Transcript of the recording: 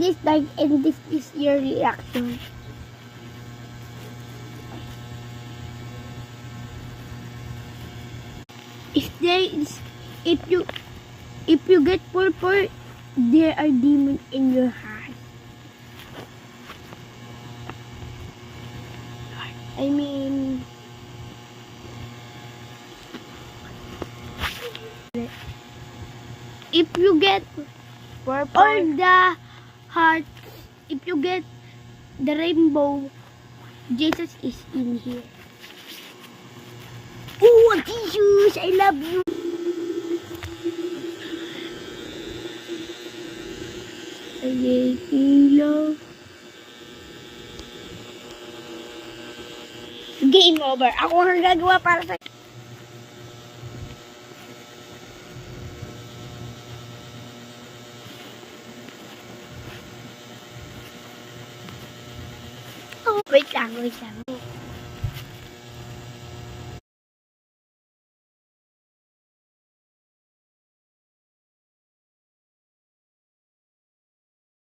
Please like and this is your reaction. If you get purple, there are demons in your heart. I mean, if you get Purple. all the hearts, if you get the rainbow, Jesus is in here. Oh, Jesus, I love you. I love. Game over. Ako ang gagawa para sa... Oh, wait lang.